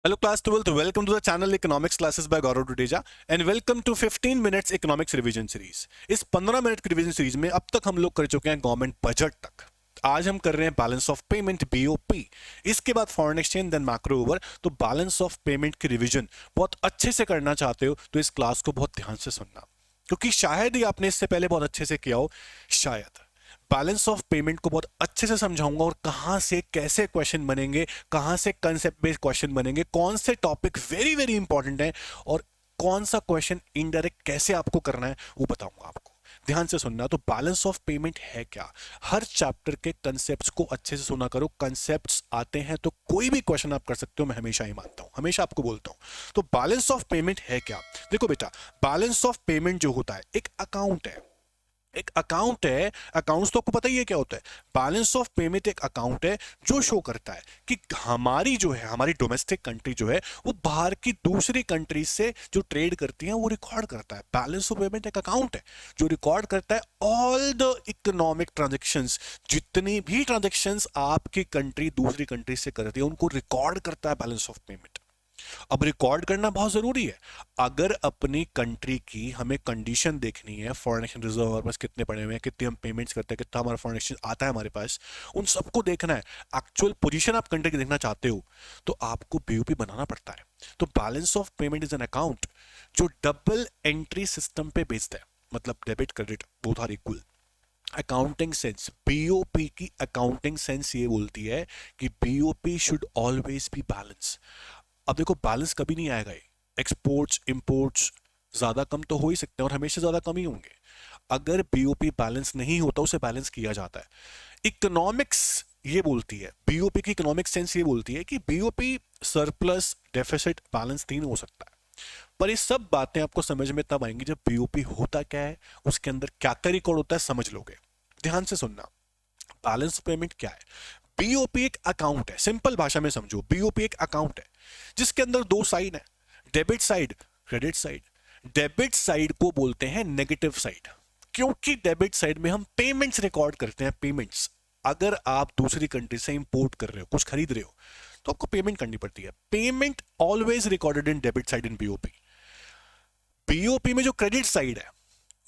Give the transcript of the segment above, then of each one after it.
Hello, class 12th. Welcome to the channel Economics Classes by Gaurav Dudeja and welcome to 15 minutes Economics Revision Series. इस 15 minute की revision series में अब तक हम लोग कर चुके हैं गवर्नमेंट बजट तक। आज हम कर रहे हैं बैलेंस ऑफ पेमेंट बीओपी, इसके बाद foreign exchange, then macro over. So balance of payment की रिवीजन बहुत अच्छे से करना चाहते हो तो इस क्लास को बहुत ध्यान से सुनना, क्योंकि शायद ही आपने इससे पहले बहुत अच्छे से किया हो। शायद बैलेंस ऑफ पेमेंट को बहुत अच्छे से समझाऊंगा और कहां से कैसे क्वेश्चन बनेंगे, कहां से कंसेप्ट बेस्ड क्वेश्चन बनेंगे, कौन से टॉपिक वेरी वेरी इंपॉर्टेंट है और कौन सा क्वेश्चन इनडायरेक्ट कैसे आपको करना है वो बताऊंगा आपको। ध्यान से सुनना। तो बैलेंस ऑफ पेमेंट है क्या, हर चैप्टर के कंसेप्ट्स को अच्छे से सुना करो। कंसेप्ट्स आते हैं तो कोई भी क्वेश्चन आप कर सकते हो, मैं हमेशा ही मानता हूं, हमेशा आपको बोलता हूं। तो बैलेंस ऑफ पेमेंट है क्या, देखो बेटा, बैलेंस ऑफ पेमेंट जो होता है एक अकाउंट है। एक अकाउंट है, अकाउंट्स तो आपको पता ही है क्या होता है। बैलेंस ऑफ पेमेंट एक अकाउंट है जो शो करता है कि हमारी जो है, हमारी डोमेस्टिक कंट्री जो है वो बाहर की दूसरी कंट्री से जो ट्रेड करती है वो रिकॉर्ड करता है। बैलेंस ऑफ पेमेंट एक अकाउंट है जो रिकॉर्ड करता है ऑल द इकोनॉमिक ट्रांजेक्शंस, जितनी भी ट्रांजेक्शंस आपकी कंट्री दूसरी कंट्री से करती है उनको रिकॉर्ड करता है बैलेंस ऑफ पेमेंट। अब रिकॉर्ड करना बहुत जरूरी है। अगर अपनी कंट्री की हमें कंडीशन देखनी है, फॉरेन एक्सचेंज रिजर्व हमारे पास कितने पड़े हुए हैं, कितने हम पेमेंट्स करते हैं, कितना हमारा फॉरेन एक्सचेंज आता है हमारे पास, उन सबको देखना है। एक्चुअल पोजीशन आप कंट्री की देखना चाहते हो तो आपको बीओपी बनाना पड़ता है। तो balance of payment is an account जो डबल एंट्री सिस्टम पे बेस्ड है, मतलब debit credit both are equal. Accounting sense, BOP की अकाउंटिंग सेंस ये बोलती है कि BOP should always be balance. अब देखो, बैलेंस कभी नहीं आएगा। एक्सपोर्ट्स इंपोर्ट्स ज्यादा कम तो हो ही सकते हैं और हमेशा ज्यादा कम ही होंगे। अगर बीओपी बैलेंस नहीं होता उसे बैलेंस किया जाता है। इकोनॉमिक्स ये बोलती है, बीओपी की इकोनॉमिक सेंस ये बोलती है कि बीओपी सरप्लस, डेफिसिट, बैलेंस तीन हो सकता है। पर ये सब बातें आपको समझ में तब आएंगी जब बीओपी होता क्या है, उसके अंदर क्या क्या रिकॉर्ड होता है, समझ लोगे। ध्यान से सुनना। बैलेंस पेमेंट क्या है? बीओपी एक अकाउंट है, सिंपल भाषा में समझो, बीओपी एक अकाउंट है जिसके अंदर दो साइड है, debit side, credit side. Debit side को बोलते हैं नेगेटिव साइड, क्योंकि डेबिट साइड में हम पेमेंट्स रिकॉर्ड करते हैं। पेमेंट्स, अगर आप दूसरी कंट्री से इंपोर्ट कर रहे हो, कुछ खरीद रहे हो, तो आपको पेमेंट करनी पड़ती है। Payment always recorded in debit side in BOP. BOP में जो क्रेडिट साइड है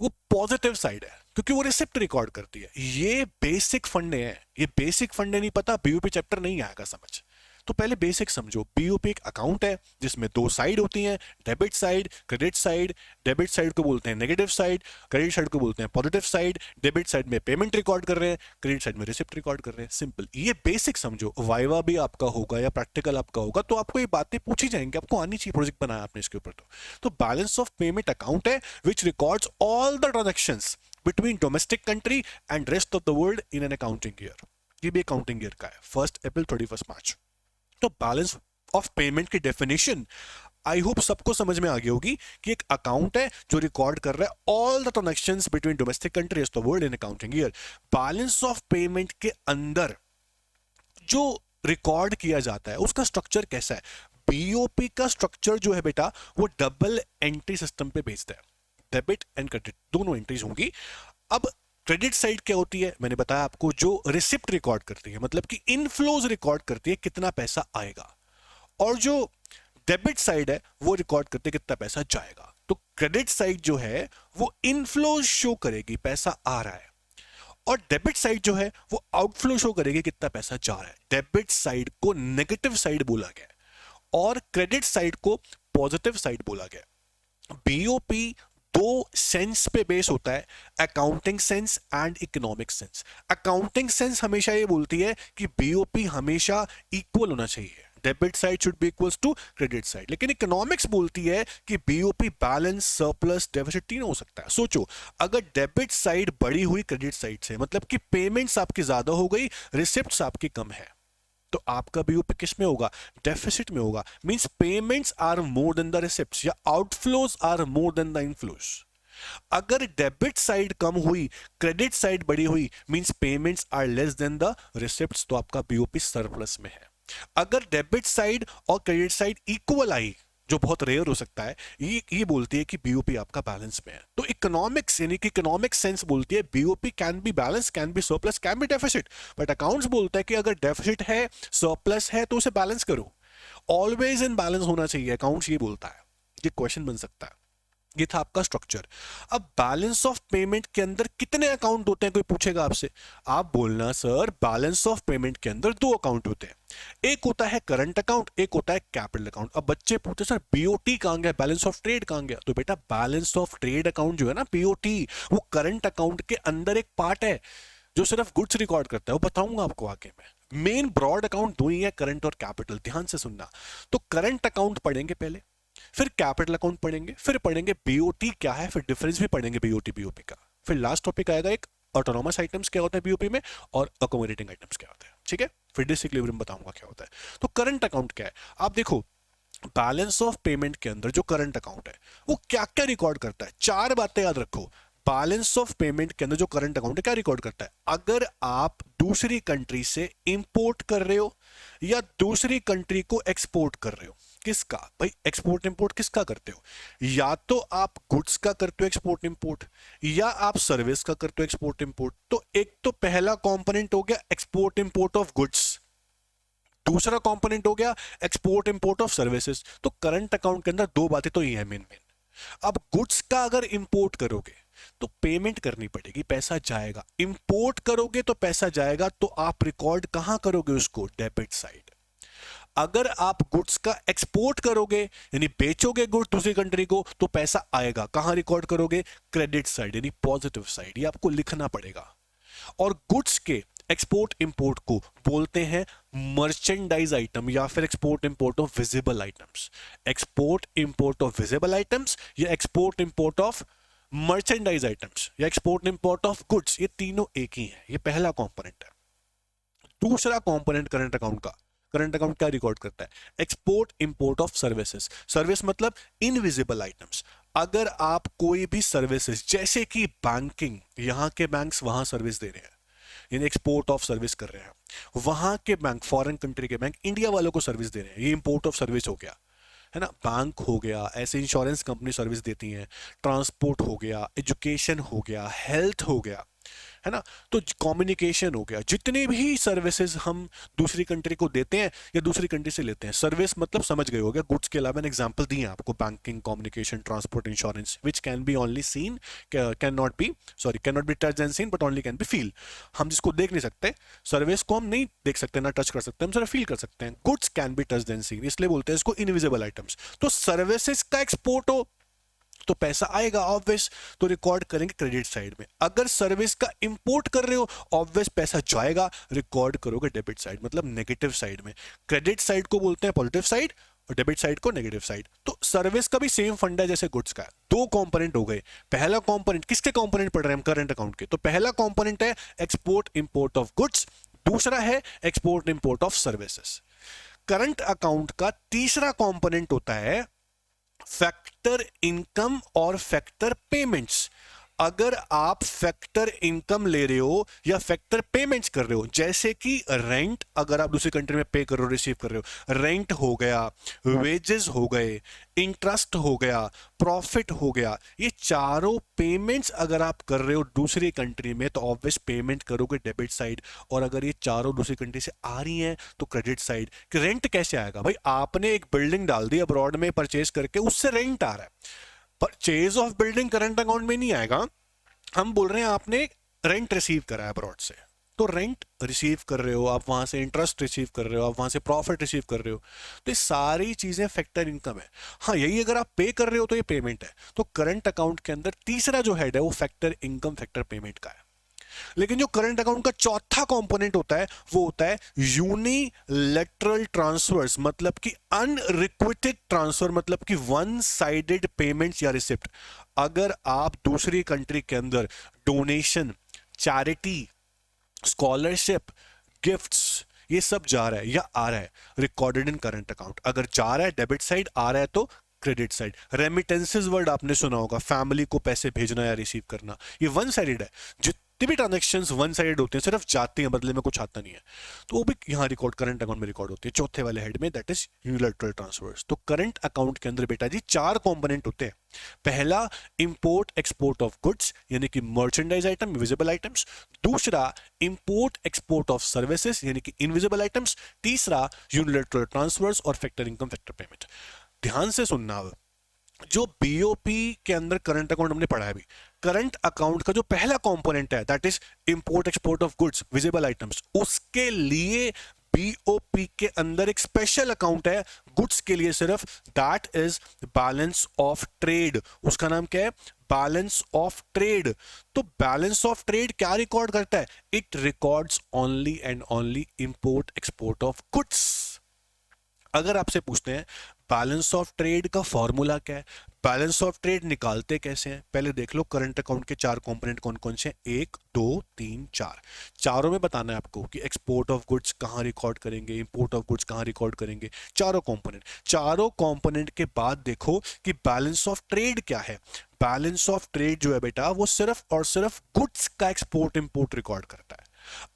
वो पॉजिटिव साइड है, क्योंकि वो रिसिप्ट रिकॉर्ड करती है। ये बेसिक फंडे हैं, ये बेसिक फंडे नहीं पता बीओपी चैप्टर नहीं आएगा समझ। तो पहले बेसिक समझो। बीओपी एक अकाउंट है जिसमें दो साइड होती हैं, debit side, credit side. Debit side को बोलते हैं नेगेटिव साइड, क्रेडिट साइड को बोलते हैं पॉजिटिव साइड। डेबिट साइड में पेमेंट रिकॉर्ड कर रहे हैं, क्रेडिट साइड में रिसिप्ट रिकॉर्ड कर रहे हैं। सिंपल, ये बेसिक समझो। वाइवा भी आपका होगा या प्रैक्टिकल आपका होगा तो आपको ये बातें पूछी जाएंगी, आपको आनी चाहिए, प्रोजेक्ट बनाया आपने इसके ऊपर। तो बैलेंस ऑफ पेमेंट अकाउंट है which records all the transactions between domestic country and rest of the world in an accounting year. ये भी अकाउंटिंग ईयर का है, 1 अप्रैल 31 मार्च। तो बैलेंस ऑफ पेमेंट की डेफिनेशन आई होप सबको समझ में आ गई होगी कि एक अकाउंट है जो रिकॉर्ड कर रहा है all the transactions between domestic country and the world in accounting year. Balance of payment के अंदर जो रिकॉर्ड किया जाता है उसका स्ट्रक्चर कैसा है? बीओपी का स्ट्रक्चर जो है बेटा वो डबल एंट्री सिस्टम पे बेस्ड है। डेबिट एंड क्रेडिट दोनों एंट्रीज होंगी। अब क्रेडिट साइड क्या होती है, मैंने बताया आपको, जो रिसिप्ट रिकॉर्ड करती है, मतलब कि इनफ्लोज रिकॉर्ड करती है कितना पैसा आएगा। और जो डेबिट साइड है वो रिकॉर्ड करती है कितना पैसा जाएगा। तो क्रेडिट साइड जो है वो इनफ्लोज शो करेगी, पैसा आ रहा है, और डेबिट साइड जो है वो आउटफ्लो शो करेगी कितना पैसा जा रहा है। डेबिट साइड को नेगेटिव साइड बोला गया और क्रेडिट साइड को पॉजिटिव साइड बोला गया। बीओपी दो सेंस पे बेस होता है, accounting sense and economic sense. Accounting sense हमेशा ये बोलती है कि बीओपी हमेशा इक्वल होना चाहिए, debit side should be equals to credit side. लेकिन इकोनॉमिक्स बोलती है कि बीओपी बैलेंस, सरप्लस, डेफिसिट तीन हो सकता है। सोचो, अगर डेबिट साइड बढ़ी हुई क्रेडिट साइड से, मतलब कि पेमेंट्स आपकी ज्यादा हो गई, रिसिप्ट्स आपकी कम है, तो आपका बीओपी किस में होगा? डेफिसिट में होगा। Means payments are more than the receipts या outflows are more than the inflows. अगर डेबिट साइड कम हुई, क्रेडिट साइड बढ़ी हुई, means payments are less than the receipts, तो आपका बीओपी सरप्लस में है। अगर डेबिट साइड और क्रेडिट साइड इक्वल आई, जो बहुत रेयर हो सकता है, ये बोलती है कि बीओपी आपका बैलेंस में है। तो इकोनॉमिक्स यानी कि इकोनॉमिक सेंस बोलती है BOP can be balance, can be surplus, can be deficit. But accounts बोलता है कि अगर डेफिसिट है, सरप्लस है, तो उसे बैलेंस करो। ऑलवेज इन बैलेंस होना चाहिए, अकाउंट्स ये बोलता है, ये क्वेश्चन बन सकता है। ये था आपका स्ट्रक्चर। अब बैलेंस ऑफ पेमेंट के अंदर कितने अकाउंट होते हैं, कोई पूछेगा आपसे, आप बोलना सर बैलेंस ऑफ पेमेंट के अंदर दो अकाउंट होते हैं, एक होता है करंट अकाउंट, एक होता है कैपिटल अकाउंट। अब बच्चे पूछते सर बीओटी कहां गया, बैलेंस ऑफ ट्रेड कहां गया? तो बेटा बैलेंस ऑफ ट्रेड अकाउंट जो है ना बीओटी, वो करंट अकाउंट के अंदर एक पार्ट है जो सिर्फ गुड्स रिकॉर्ड करता है, वो बताऊंगा आपको आगे में। मेन ब्रॉड अकाउंट दो ही है, करंट और कैपिटल, ध्यान से सुनना। तो करंट अकाउंट पढ़ेंगे पहले, फिर कैपिटल अकाउंट पढ़ेंगे, फिर पढ़ेंगे बीओटी क्या है, फिर डिफरेंस भी पढ़ेंगे बीओटी बीओपी का, फिर लास्ट टॉपिक आएगा एक ऑटोनोमस आइटम्स क्या होता है बीओपी में, और अकोमोडेटिंग आइटम्स क्या होता है, ठीक है। फिर डिसइक्विलिब्रियम बताऊंगा क्या होता है। तो करंट अकाउंट क्या है, आप देखो बैलेंस ऑफ पेमेंट के अंदर जो करंट अकाउंट है वो क्या क्या रिकॉर्ड करता है, चार बातें याद रखो। बैलेंस ऑफ पेमेंट के अंदर जो करंट अकाउंट है क्या रिकॉर्ड करता है, अगर आप दूसरी कंट्री से इंपोर्ट कर रहे हो या दूसरी कंट्री को एक्सपोर्ट कर रहे हो, किसका भाई एक्सपोर्ट इंपोर्ट किसका करते हो, या तो आप गुड्स का करते हो एक्सपोर्ट इंपोर्ट, या आप सर्विस का करते हो एक्सपोर्ट इंपोर्ट। तो एक तो पहला कंपोनेंट हो गया एक्सपोर्ट इंपोर्ट ऑफ गुड्स, दूसरा कंपोनेंट हो गया एक्सपोर्ट इंपोर्ट ऑफ सर्विसेज। तो करंट अकाउंट के अंदर दो बातें तो ये है मेन मेन। अब गुड्स का अगर इंपोर्ट करोगे तो पेमेंट करनी पड़ेगी, पैसा जाएगा, इंपोर्ट करोगे तो पैसा जाएगा, तो आप रिकॉर्ड कहां करोगे उसको, डेबिट साइड। अगर आप गुड्स का एक्सपोर्ट करोगे यानी बेचोगे गुड्स दूसरी कंट्री को, तो पैसा आएगा, कहां रिकॉर्ड करोगे, क्रेडिट साइड यानी पॉजिटिव साइड, ये आपको लिखना पड़ेगा। और गुड्स के एक्सपोर्ट इंपोर्ट को बोलते हैं मर्चेंडाइज आइटम या फिर export import of visible items. Export import of visible items या export import of merchandise items या एक्सपोर्ट इंपोर्ट ऑफ गुड्स, ये तीनों एक ही है, ये पहला कंपोनेंट है। दूसरा कंपोनेंट करंट अकाउंट का, करंट अकाउंट क्या रिकॉर्ड करता है, export import of services. Service मतलब इनविजिबल आइटम्स। अगर आप कोई भी सर्विसेज जैसे कि बैंकिंग, यहां के बैंक्स वहां सर्विस दे रहे हैं यानी एक्सपोर्ट ऑफ सर्विस कर रहे हैं, वहां के बैंक फॉरेन कंट्री के बैंक इंडिया वालों को सर्विस दे रहे हैं, ये इंपोर्ट ऑफ सर्विस हो गया, है ना। बैंक हो गया, ऐसे इंश्योरेंस कंपनी सर्विस देती हैं, ट्रांसपोर्ट हो गया, एजुकेशन हो गया, हेल्थ हो गया, है ना। तो कम्युनिकेशन हो गया, जितने भी सर्विसेज हम दूसरी कंट्री को देते हैं या दूसरी कंट्री से लेते हैं, सर्विस मतलब समझ गए हो गया। गुड्स के अलावा एग्जांपल दिए आपको, banking, communication, transport, insurance, which can be only seen, can not be touch and seen but only can be feel. हम जिसको देख नहीं सकते, सर्विस को हम नहीं देख सकते ना टच कर सकते, हम सिर्फ फील कर सकते हैं। Goods can be touch and seen, इसलिए बोलते हैं इसको इनविजिबल आइटम्स। तो सर्विसेज का एक्सपोर्ट हो तो पैसा आएगा ऑब्वियस, तो रिकॉर्ड करेंगे क्रेडिट साइड में। अगर सर्विस का इंपोर्ट कर रहे हो ऑब्वियस पैसा जाएगा, रिकॉर्ड करोगे डेबिट साइड मतलब नेगेटिव साइड में। क्रेडिट साइड को बोलते हैं पॉजिटिव साइड और डेबिट साइड को नेगेटिव साइड। तो सर्विस का भी सेम फंडा है जैसे गुड्स का। दो कंपोनेंट हो गए, पहला कंपोनेंट किसके कंपोनेंट पढ़ रहे हैं हम, करंट अकाउंट के। तो पहला कंपोनेंट है एक्सपोर्ट इंपोर्ट ऑफ गुड्स, दूसरा है export import of services. Current account का तीसरा कंपोनेंट होता है फैक्टर इनकम और फैक्टर पेमेंट्स। अगर आप फैक्टर इनकम ले रहे हो या फैक्टर पेमेंट्स कर रहे हो, जैसे कि रेंट, अगर आप दूसरी कंट्री में पे कर रहे हो, रिसीव कर रहे हो, रेंट हो गया, वेजेस हो गए, इंटरेस्ट हो गया, प्रॉफिट हो गया, ये चारों पेमेंट्स अगर आप कर रहे हो दूसरी कंट्री में तो ऑब्वियस पेमेंट करोगे डेबिट साइड। और अगर ये चारों दूसरी कंट्री से आ रही हैं तो क्रेडिट साइड। रेंट कैसे आएगा भाई, आपने एक बिल्डिंग डाल दी अब्रॉड में परचेज करके, उससे रेंट आ रहा है। Purchase of building current account में नहीं आएगा, हम बोल रहे हैं आपने रेंट रिसीव करा है अब्रॉड से, तो रेंट रिसीव कर रहे हो आप, वहां से इंटरेस्ट रिसीव कर रहे हो आप, वहां से प्रॉफिट रिसीव कर रहे हो, तो ये सारी चीजें फैक्टर इनकम है। हाँ यही अगर आप पे कर रहे हो तो ये पेमेंट है। तो करंट अकाउंट के अंदर तीसरा जो हेड है वो फैक्टर इनकम फैक्टर पेमेंट का है। लेकिन जो करंट अकाउंट का चौथा कंपोनेंट होता है वो होता है यूनिलैटरल ट्रांसफर्स, मतलब कि अनरिक्वेटेड ट्रांसफर, मतलब कि वन साइडेड पेमेंट्स या रिसिप्ट। अगर आप दूसरी कंट्री के अंदर डोनेशन, चैरिटी, स्कॉलरशिप, गिफ्ट्स, ये सब जा रहा है या आ रहा है, रिकॉर्डेड इन करंट अकाउंट। अगर जा रहा है डेबिट साइड, आ रहा है तो क्रेडिट साइड। रेमिटेंसेस वर्ड आपने सुना होगा, फैमिली को पैसे भेजना या रिसीव करना, ये वन साइडेड है। जितने भी ट्रांजेक्शन्स वन साइडेड होते हैं, सिर्फ जाते हैं, बदले में कुछ आता नहीं है, तो वो भी यहाँ रिकॉर्ड करंट अकाउंट में रिकॉर्ड होती है, चौथे वाले हेड में, दैट इज यूनिलैटरल ट्रांसफर्स। तो करंट अकाउंट के अंदर बेटा जी 4 कंपोनेंट होते हैं। पहला इंपोर्ट एक्सपोर्ट ऑफ गुड्स यानी कि मर्चेंडाइज आइटम, विजिबल आइटम्स। दूसरा इंपोर्ट एक्सपोर्ट ऑफ सर्विसेज यानी कि इनविजिबल आइटम्स। तीसरा यूनिलैटरल ट्रांसफर्स और फैक्टर इनकम, फैक्टर पेमेंट। ध्यान से सुनना, जो बीओपी के अंदर करंट अकाउंट हमने पढ़ा है अभी, करंट अकाउंट का जो पहला कंपोनेंट है that is import export of goods, visible items, उसके लिए बीओपी के अंदर एक स्पेशल अकाउंट है गुड्स के लिए सिर्फ, that is balance of trade. उसका नाम क्या है? Balance of trade. तो बैलेंस ऑफ ट्रेड क्या रिकॉर्ड करता है? It records only and only import export of goods. अगर आपसे पूछते हैं बैलेंस ऑफ ट्रेड का फॉर्मूला क्या है, बैलेंस ऑफ ट्रेड निकालते कैसे हैं, पहले देख लो करंट अकाउंट के 4 कंपोनेंट कौन कौन से हैं, 1 2 3 4। चारों में बताना है आपको कि एक्सपोर्ट ऑफ गुड्स कहां रिकॉर्ड करेंगे, इंपोर्ट ऑफ गुड्स कहां रिकॉर्ड करेंगे, चारों कंपोनेंट के बाद देखो कि बैलेंस ऑफ ट्रेड क्या है। बैलेंस ऑफ ट्रेड जो है बेटा वो सिर्फ और सिर्फ गुड्स का एक्सपोर्ट इंपोर्ट रिकॉर्ड करता है।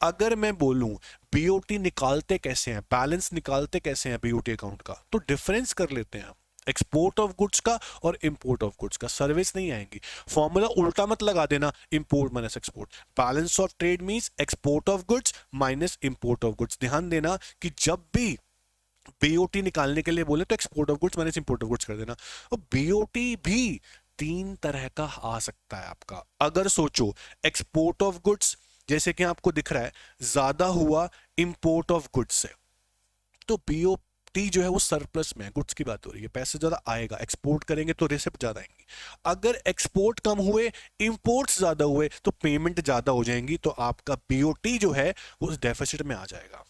अगर मैं बोलूं बीओटी निकालते कैसे हैं, बैलेंस निकालते कैसे हैं बीओटी अकाउंट का, तो डिफरेंस कर लेते हैं हम एक्सपोर्ट ऑफ गुड्स का और इंपोर्ट ऑफ गुड्स का, सर्विस नहीं आएंगी। फॉर्मूला उल्टा मत लगा देना, import minus export. Balance of trade means export of goods minus import of goods. ध्यान देना कि जब भी बीओटी निकालने के लिए बोले तो export of goods minus import of goods कर देना। और बीओटी भी 3 तरह का आ सकता है आपका। अगर सोचो एक्सपोर्ट ऑफ गुड्स जैसे कि आपको दिख रहा है ज्यादा हुआ इंपोर्ट ऑफ गुड्स से, तो बीओटी जो है वो सरप्लस में है, गुड्स की बात हो रही है, पैसे ज्यादा आएगा, एक्सपोर्ट करेंगे तो रिसिप्ट ज्यादा आएंगी। अगर एक्सपोर्ट कम हुए, इंपोर्ट्स ज्यादा हुए, तो पेमेंट ज्यादा हो जाएंगी, तो आपका बीओटी जो है वो उस डेफिसिट में आ जाएगा।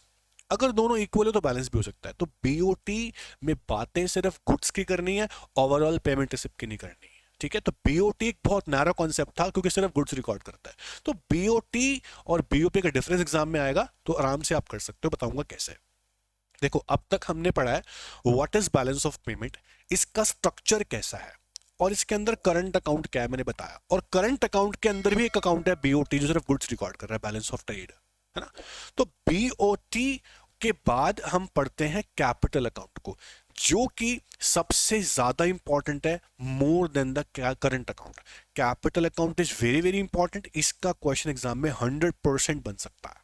अगर दोनों इक्वल है तो बैलेंस भी हो सकता है। तो बीओटी में बातें सिर्फ गुड्स की करनी है, ओवरऑल पेमेंट रिसिप्ट की नहीं करनी है। ठीक है, तो बीओटी एक बहुत नैरो कॉन्सेप्ट था क्योंकि सिर्फ गुड्स रिकॉर्ड करता है। तो बीओटी और बीओपी का डिफरेंस एग्जाम में आएगा तो आराम से आप कर सकते हो, बताऊंगा कैसे। देखो अब तक हमने पढ़ा है what is balance of payment, इसका स्ट्रक्चर कैसा है, और इसके अंदर करंट अकाउंट क्या है मैंने बताया। और करंट अकाउंट के अंदर भी एक अकाउंट है बीओटी जो सिर्फ गुड्स रिकॉर्ड कर रहा है, बैलेंस ऑफ ट्रेड, है ना। तो बीओटी के बाद हम पढ़ते हैं कैपिटल अकाउंट को, जो कि सबसे ज्यादा इंपॉर्टेंट है मोर than the current account. Capital account is very very important, इसका क्वेश्चन एग्जाम में 100% बन सकता है।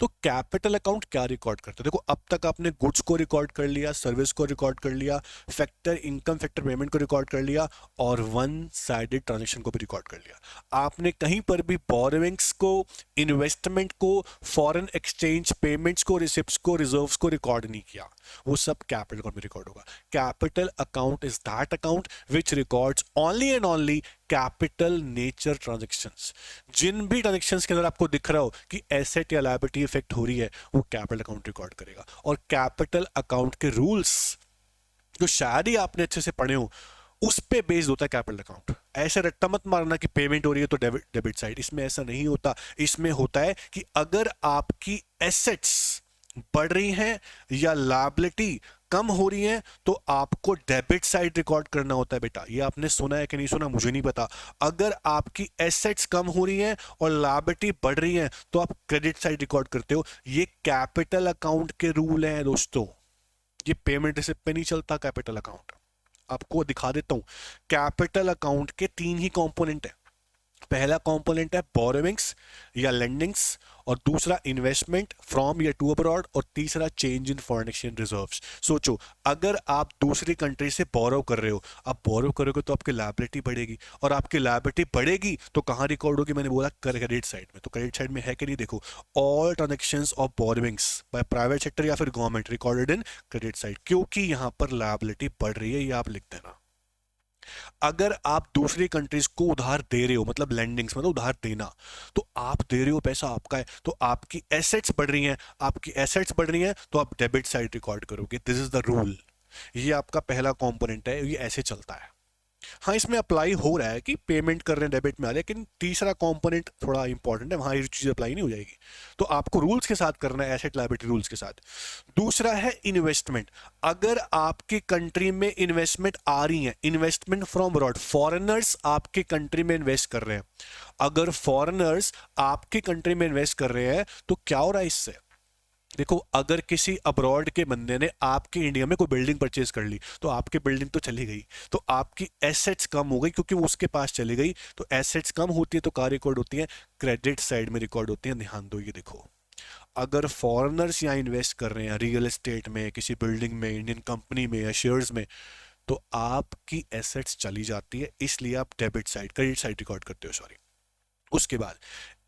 तो कैपिटल अकाउंट क्या रिकॉर्ड करता है? देखो अब तक आपने गुड्स को रिकॉर्ड कर लिया, सर्विस को रिकॉर्ड कर लिया, फैक्टर इनकम फैक्टर पेमेंट को रिकॉर्ड कर लिया, और वन साइडेड ट्रांजैक्शन को भी रिकॉर्ड कर लिया। आपने कहीं पर भी बोरोविंग्स को, इन्वेस्टमेंट को, फॉरेन एक्सचेंज पेमेंट्स को, रिसिप्ट्स को, रिजर्व्स को रिकॉर्ड नहीं किया, वो सब कैपिटल अकाउंट में रिकॉर्ड होगा। Capital account is that account which records only and only capital nature transactions. जिन भी ट्रांजैक्शंस के अंदर आपको दिख रहा हो कि एसेट या लायबिलिटी इफेक्ट हो रही है, वो कैपिटल अकाउंट रिकॉर्ड करेगा। और कैपिटल अकाउंट के रूल्स जो शायद ही आपने अच्छे से पढ़े हो, उस पे बेस्ड होता है कैपिटल अकाउंट। ऐसे रट्टा मत मारना कि पेमेंट हो रही है तो डेबिट साइड, इसमें ऐसा नहीं होता। इसमें होता है कि अगर आपकी एसेट्स बढ़ रही हैं या लायबिलिटी कम हो रही है तो आपको डेबिट साइड रिकॉर्ड करना होता है बेटा। ये आपने सुना है कि नहीं सुना मुझे नहीं पता। अगर आपकी एसेट्स कम हो रही हैं और लायबिलिटी बढ़ रही है तो आप क्रेडिट साइड रिकॉर्ड करते हो। ये कैपिटल अकाउंट के रूल हैं दोस्तों, ये पेमेंट रिसिप्ट पे नहीं चलता कैपिटल अकाउंट। आपको दिखा देता हूं, कैपिटल अकाउंट के 3 ही कंपोनेंट है। पहला कंपोनेंट है बोरोविंग्स या लेंडिंग्स, और दूसरा इन्वेस्टमेंट फ्रॉम या टू अब्रॉड, और तीसरा change in foreign exchange reserves. सोचो अगर आप दूसरी कंट्री से बोरो कर रहे हो, आप बोरो करोगे तो आपकी लायबिलिटी बढ़ेगी, और आपकी लायबिलिटी बढ़ेगी तो कहां रिकॉर्ड होगी? मैंने बोला क्रेडिट साइड में। तो क्रेडिट साइड में है कि नहीं? देखो all transactions of borrowings by private sector या फिर government recorded in credit side, क्योंकि यहां पर लायबिलिटी बढ़ रही है, ये आप लिख देना। अगर आप दूसरी कंट्रीज को उधार दे रहे हो, मतलब लेंडिंग्स मतलब उधार देना, तो आप दे रहे हो, पैसा आपका है, तो आपकी एसेट्स बढ़ रही हैं, आपकी एसेट्स बढ़ रही हैं तो आप डेबिट साइड रिकॉर्ड करोगे। This is the rule. ये आपका पहला कंपोनेंट है, ये ऐसे चलता है। हाँ, इसमें अप्लाई हो रहा है कि पेमेंट कर रहे हैं डेबिट में आ रहा है, लेकिन तीसरा कंपोनेंट थोड़ा इंपॉर्टेंट है, वहां ये चीज अप्लाई नहीं हो जाएगी। तो आपको रूल्स के साथ करना है, एसेट लायबिलिटी रूल्स के साथ। दूसरा है इन्वेस्टमेंट। अगर आपकी कंट्री में इन्वेस्टमेंट आ रही है, इन्वेस्टमेंट फ्रॉम अब्रॉड, फॉरेनर्स आपके कंट्री में इन्वेस्ट कर रहे हैं, अगर फॉरेनर्स आपकी कंट्री में इन्वेस्ट कर रहे हैं तो क्या हो रहा है इससे? देखो, अगर किसी अब्रॉड के बंदे ने आपके इंडिया में कोई बिल्डिंग परचेज कर ली तो आपकी बिल्डिंग तो चली गई, तो आपकी एसेट्स कम हो गई क्योंकि वो उसके पास चली गई। तो एसेट्स कम होती है तो कहाँ रिकॉर्ड होती है? क्रेडिट साइड में रिकॉर्ड होती है। ध्यान दो, ये देखो, अगर फॉरेनर्स यहाँ इन्वेस्ट कर रहे हैं रियल एस्टेट में, किसी बिल्डिंग में, इंडियन कंपनी में या शेयर्स में, तो आपकी एसेट्स चली जाती है, इसलिए आप debit side, credit side record करते हो, सॉरी। उसके बाद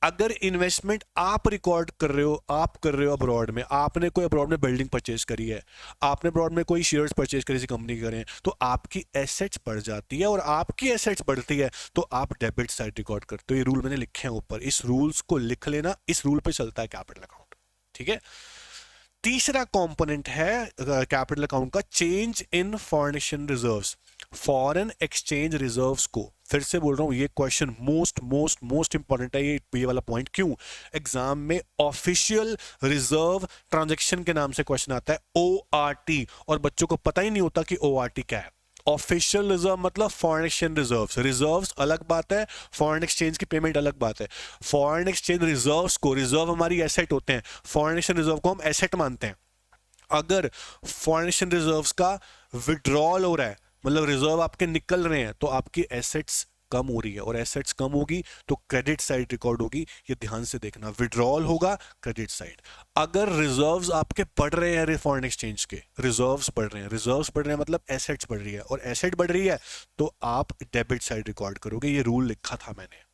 अगर इन्वेस्टमेंट आप रिकॉर्ड कर रहे हो, आप कर रहे हो अब्रॉड में, आपने कोई अब्रॉड में बिल्डिंग परचेज करी है, आपने अब्रॉड में कोई शेयर्स परचेज करी, किसी कंपनी के करें, तो आपकी एसेट्स बढ़ जाती है, और आपकी एसेट्स बढ़ती है तो आप डेबिट साइड रिकॉर्ड करते हो। ये रूल मैंने लिखे हैं ऊपर, इस रूल्स को लिख लेना, इस रूल पे चलता है कैपिटल अकाउंट, ठीक है। तीसरा कंपोनेंट है कैपिटल अकाउंट का, change in foreign exchange reserves. Foreign exchange reserves को, फिर से बोल रहा हूं, ये question most most most important है, ये वाला पॉइंट। क्यों? एग्जाम में ऑफिशियल रिजर्व ट्रांजैक्शन के नाम से क्वेश्चन आता है, ओआरटी, और बच्चों को पता ही नहीं होता कि ओआरटी क्या है। ऑफिशियल रिजर्व मतलब फॉरेन एक्सचेंज रिजर्व्स, रिजर्व्स अलग बात है, फॉरेन एक्सचेंज की पेमेंट अलग बात है। फॉरेन एक्सचेंज रिजर्व्स को, रिजर्व हमारी एसेट होते हैं, फॉरेन एक्सचेंज रिजर्व को हम एसेट मानते हैं। अगर फॉरेन एक्सचेंज रिजर्व्स का विड्रॉल हो रहा है, मतलब रिजर्व आपके निकल रहे हैं, तो आपकी एसेट्स कम हो रही है, और एसेट्स कम होगी तो क्रेडिट साइड रिकॉर्ड होगी। ये ध्यान से देखना, विड्रॉल होगा क्रेडिट साइड। अगर रिजर्व्स आपके बढ़ रहे हैं, फॉरेन एक्सचेंज के रिजर्व्स बढ़ रहे हैं, रिजर्व्स बढ़ रहे हैं मतलब एसेट्स बढ़ रही है, और एसेट बढ़ रही है तो आप डेबिट साइड रिकॉर्ड करोगे। ये रूल लिखा था मैंने।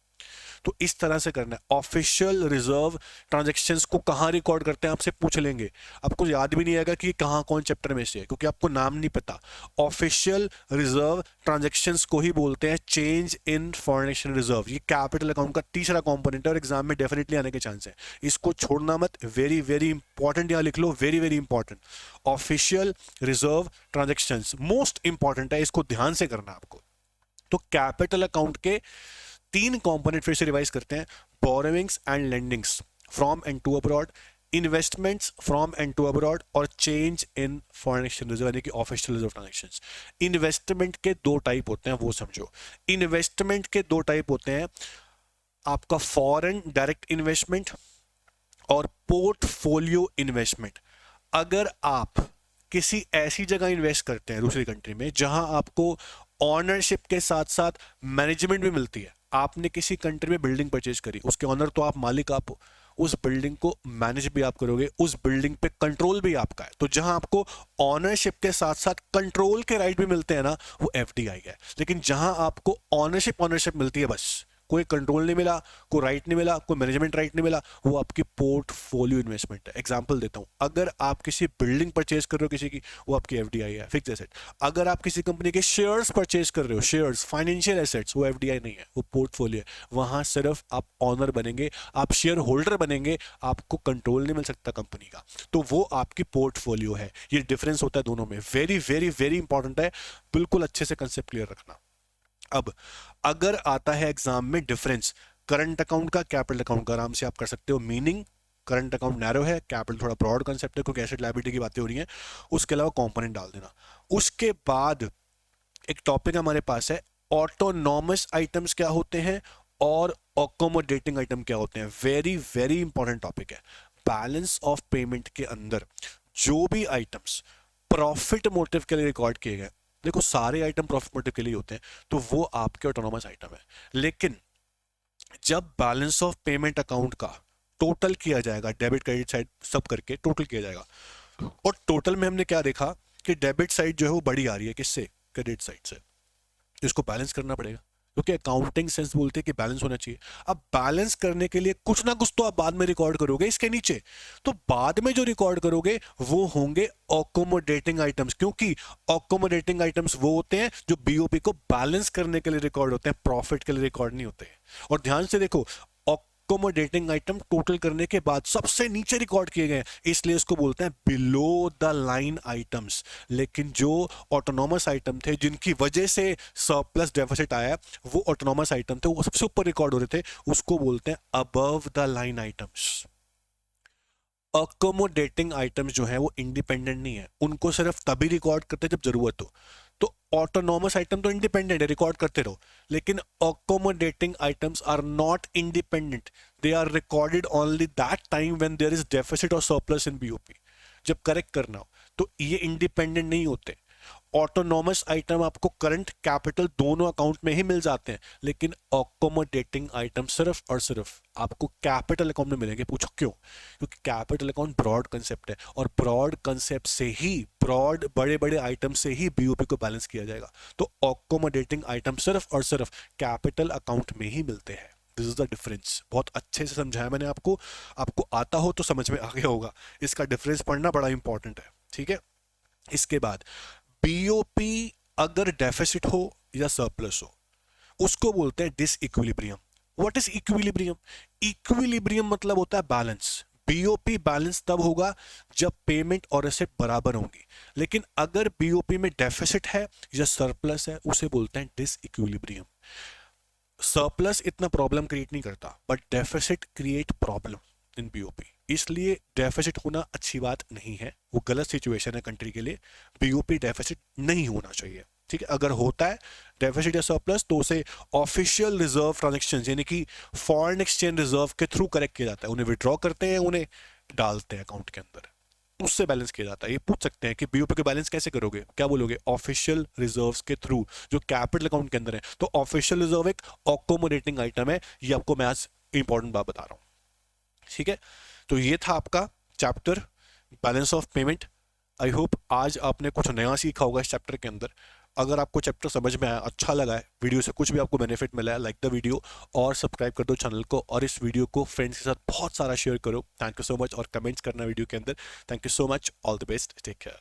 तो इस तरह से करना है। ऑफिशियल रिजर्व ट्रांजैक्शंस को कहां रिकॉर्ड करते हैं आपसे पूछ लेंगे, आपको याद भी नहीं आएगा कि कहां कौन चैप्टर में से है, क्योंकि आपको नाम नहीं पता। ऑफिशियल रिजर्व ट्रांजैक्शंस को ही बोलते हैं change in foreign exchange reserve. ये कैपिटल अकाउंट का तीसरा कंपोनेंट है और एग्जाम में डेफिनेटली आने के चांस है, इसको छोड़ना मत। वेरी वेरी इंपॉर्टेंट, यहां लिख लो, very very important. Official reserve transactions most important है, इसको ध्यान से करना आपको। तो कैपिटल अकाउंट के तीन कंपोनेंट फिर से रिवाइज करते हैं, borrowings and lendings from and to abroad, investments from and to abroad, और change in foreign exchange reserve यानी कि ऑफिशियल रिजर्व ट्रांजैक्शंस। इन्वेस्टमेंट के दो टाइप होते हैं, वो समझो। इन्वेस्टमेंट के दो टाइप होते हैं, आपका फॉरेन डायरेक्ट इन्वेस्टमेंट और पोर्टफोलियो इन्वेस्टमेंट। अगर आप किसी ऐसी जगह इन्वेस्ट करते हैं दूसरी कंट्री में जहां आपको ऑनरशिप के साथ साथ मैनेजमेंट भी मिलती है, आपने किसी कंट्री में बिल्डिंग परचेज करी, उसके ऑनर तो आप, मालिक आप, उस बिल्डिंग को मैनेज भी आप करोगे, उस बिल्डिंग पे कंट्रोल भी आपका है, तो जहां आपको ऑनरशिप के साथ साथ कंट्रोल के राइट भी मिलते हैं ना, वो एफडीआई है। लेकिन जहां आपको ऑनरशिप मिलती है, बस कोई कंट्रोल नहीं मिला, कोई राइट नहीं मिला, कोई मैनेजमेंट राइट नहीं मिला, वो आपकी पोर्टफोलियो इन्वेस्टमेंट है। एग्जांपल देता हूं, अगर आप किसी बिल्डिंग परचेज कर रहे हो किसी की, वो आपकी एफडीआई है, फिक्स एसेट। अगर आप किसी कंपनी के शेयर्स परचेज कर रहे हो, शेयर्स फाइनेंशियल एसेट्स, वो एफडीआई नहीं है, वो पोर्टफोलियो है। वहां सिर्फ आप ऑनर बनेंगे, आप शेयर होल्डर बनेंगे, आपको कंट्रोल नहीं मिल सकता कंपनी का, तो वो आपकी पोर्टफोलियो है। ये डिफरेंस होता है दोनों में, वेरी वेरी वेरी इंपॉर्टेंट है, बिल्कुल अच्छे से कंसेप्ट क्लियर रखना। अब अगर आता है एग्जाम में डिफरेंस करंट अकाउंट का कैपिटल अकाउंट का, आराम से आप कर सकते हो। मीनिंग, करंट अकाउंट नैरो है, कैपिटल थोड़ा ब्रॉड कंसेप्ट है क्योंकि एसेट लायबिलिटी की बातें हो रही हैं। उसके अलावा कंपोनेंट डाल देना। उसके बाद एक टॉपिक हमारे पास है, ऑटोनॉमस आइटम्स क्या होते हैं और अकोमोडेटिंग आइटम क्या होते हैं। वेरी वेरी इंपॉर्टेंट टॉपिक है। बैलेंस ऑफ पेमेंट के अंदर जो भी आइटम्स प्रॉफिट मोटिव के लिए रिकॉर्ड किए गए, देखो सारे आइटम प्रॉफिट मोटिव के लिए होते हैं, तो वो आपके ऑटोनॉमस आइटम है। लेकिन जब बैलेंस ऑफ पेमेंट अकाउंट का टोटल किया जाएगा, डेबिट क्रेडिट साइड सब करके टोटल किया जाएगा, और टोटल में हमने क्या देखा कि डेबिट साइड जो है वो बड़ी आ रही है, किससे? क्रेडिट साइड से। इसको बैलेंस करना पड़ेगा, क्योंकि अकाउंटिंग सेंस बोलते हैं कि बैलेंस होना चाहिए। अब बैलेंस करने के लिए कुछ ना कुछ तो आप बाद में रिकॉर्ड करोगे इसके नीचे, तो बाद में जो रिकॉर्ड करोगे वो होंगे अकोमोडेटिंग आइटम्स, क्योंकि अकोमोडेटिंग आइटम्स वो होते हैं जो बीओपी को बैलेंस करने के लिए रिकॉर्ड होते हैं, प्रॉफिट के लिए रिकॉर्ड नहीं होते। और ध्यान से देखो, अकोमोडेटिंग आइटम टोटल करने के बाद सबसे नीचे रिकॉर्ड किए गए हैं, इसलिए इसको बोलते हैं बिलो द लाइन आइटम्स। लेकिन जो ऑटोनॉमस आइटम थे जिनकी वजह से सरप्लस डेफिसिट आया, वो ऑटोनॉमस आइटम थे, वो सबसे ऊपर रिकॉर्ड हो रहे थे, उसको बोलते हैं above the line items. Accommodating items जो है वो इंडिपेंडेंट नहीं है, उनको सिर्फ तभी रिकॉर्ड करते हैं जब जरूरत हो। तो ऑटोनॉमस आइटम तो इंडिपेंडेंट है, रिकॉर्ड करते रहो, लेकिन accommodating items are not independent, they are recorded only that time when there is deficit और सरप्लस इन बीओपी, जब करेक्ट करना हो। तो ये इंडिपेंडेंट नहीं होते। ऑटोनॉमस आइटम आपको करंट कैपिटल दोनों अकाउंट में ही मिल जाते हैं, लेकिन अकोमोडेटिंग आइटम सिर्फ और सिर्फ आपको कैपिटल अकाउंट में मिलेंगे। पूछो क्यों? क्योंकि कैपिटल अकाउंट ब्रॉड कंसेप्ट है, और ब्रॉड कंसेप्ट से ही, ब्रॉड बड़े बड़े आइटम से ही बीओपी को बैलेंस किया जाएगा। तो अकोमोडेटिंग आइटम सिर्फ और सिर्फ कैपिटल अकाउंट में ही मिलते हैं। This is the difference. बहुत अच्छे से समझाया मैंने आपको, आपको आता हो तो समझ में आ गया होगा। इसका डिफरेंस पढ़ना बड़ा इंपॉर्टेंट है, ठीक है। इसके बाद बीओपी अगर डेफिसिट हो या सरप्लस हो, उसको बोलते हैं disequilibrium. What is equilibrium? Equilibrium मतलब होता है बैलेंस। बीओपी बैलेंस तब होगा जब पेमेंट और एसेट बराबर होंगी, लेकिन अगर बीओपी में डेफिसिट है या सरप्लस है, उसे बोलते हैं डिसइक्विलिब्रियम। सरप्लस इतना प्रॉब्लम क्रिएट नहीं करता, but deficit create problem in BOP. इसलिए डेफिसिट होना अच्छी बात नहीं है, वो गलत सिचुएशन है कंट्री के लिए। बीओपी डेफिसिट नहीं होना चाहिए, ठीक है। अगर होता है डेफिसिट या सरप्लस, तो उसे ऑफिशियल रिजर्व ट्रांजैक्शंस यानी कि फॉरेन एक्सचेंज रिजर्व के थ्रू करेक्ट किया जाता है। उन्हें विड्रॉ करते हैं, उन्हें डालते हैं अकाउंट के अंदर, उससे बैलेंस किया जाता है। ये पूछ सकते हैं कि बीओपी का बैलेंस कैसे करोगे, क्या बोलोगे? ऑफिशियल रिजर्व्स के थ्रू, जो कैपिटल अकाउंट के अंदर है। तो ऑफिशियल रिजर्व एक अकोमोडेटिंग आइटम है, ये आपको मैं आज इंपॉर्टेंट बात बता रहा हूं, ठीक है। तो ये था आपका chapter balance of payment. I hope आज आपने कुछ नया सीखा होगा इस चैप्टर के अंदर। अगर आपको चैप्टर समझ में आया, अच्छा लगा है, वीडियो से कुछ भी आपको बेनिफिट मिला है, लाइक द वीडियो और सब्सक्राइब कर दो चैनल को, और इस वीडियो को फ्रेंड्स के साथ बहुत सारा शेयर करो। थैंक यू सो मच, और कमेंट्स करना वीडियो के अंदर। Thank you so much, all the best, take care.